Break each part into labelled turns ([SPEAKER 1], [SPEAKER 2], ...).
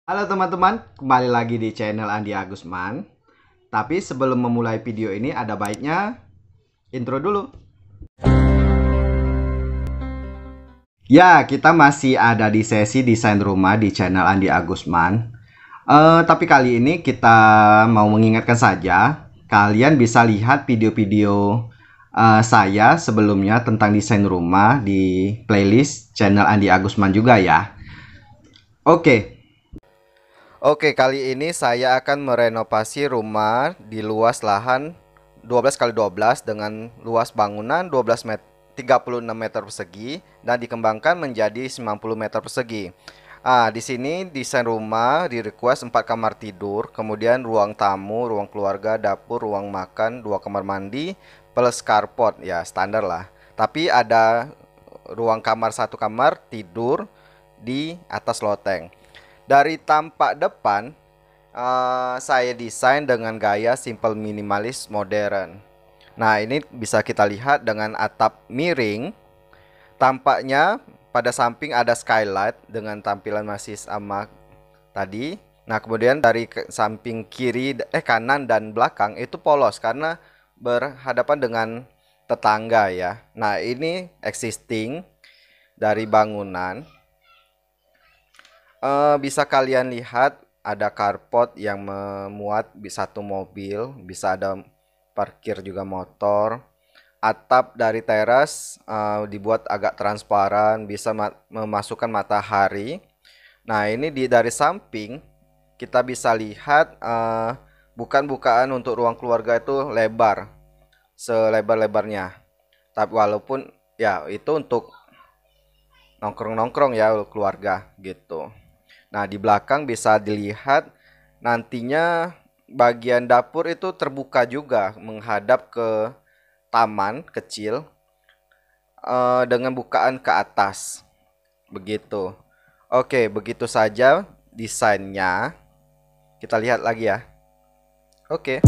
[SPEAKER 1] Halo teman-teman, kembali lagi di channel Andi Agusman. Tapi sebelum memulai video ini ada baiknya intro dulu. Ya, kita masih ada di sesi desain rumah di channel Andi Agusman. Tapi kali ini kita mau mengingatkan saja, kalian bisa lihat video-video saya sebelumnya tentang desain rumah di playlist channel Andi Agusman juga ya. Oke, kali ini saya akan merenovasi rumah di luas lahan 12x12 dengan luas bangunan 36 meter persegi dan dikembangkan menjadi 90 meter persegi. Di sini desain rumah di request 4 kamar tidur, kemudian ruang tamu, ruang keluarga, dapur, ruang makan, 2 kamar mandi plus carport, ya standar lah. Tapi ada ruang kamar 1 kamar tidur di atas loteng. Dari tampak depan, saya desain dengan gaya simple minimalis modern. Nah, ini bisa kita lihat dengan atap miring. Tampaknya pada samping ada skylight dengan tampilan masih sama tadi. Nah, kemudian dari samping kiri, kanan dan belakang itu polos karena berhadapan dengan tetangga ya. Nah, ini existing dari bangunan. Bisa kalian lihat ada carport yang memuat satu mobil, bisa ada parkir juga motor. Atap dari teras dibuat agak transparan, bisa memasukkan matahari. Nah, ini dari samping kita bisa lihat bukaan untuk ruang keluarga itu lebar, selebar-lebarnya. Tapi walaupun ya itu untuk nongkrong-nongkrong ya keluarga gitu. Nah, di belakang bisa dilihat nantinya bagian dapur itu terbuka juga menghadap ke taman kecil dengan bukaan ke atas. Begitu. Oke, begitu saja desainnya. Kita lihat lagi ya. Oke.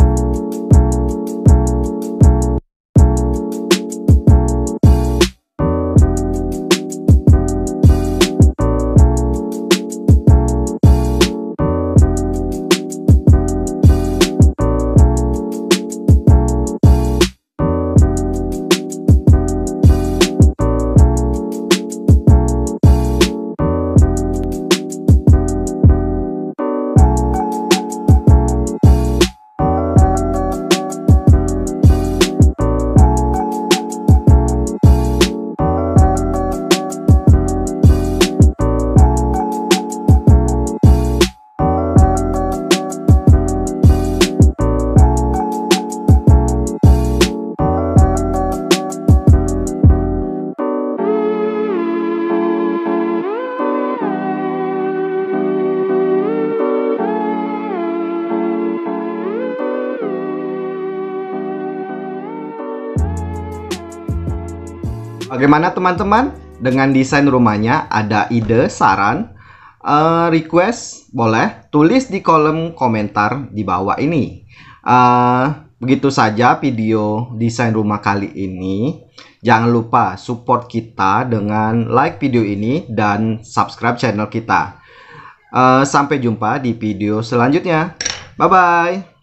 [SPEAKER 1] Bagaimana teman-teman? Dengan desain rumahnya, ada ide, saran, request, boleh tulis di kolom komentar di bawah ini. Begitu saja video desain rumah kali ini. Jangan lupa support kita dengan like video ini dan subscribe channel kita. Sampai jumpa di video selanjutnya. Bye-bye.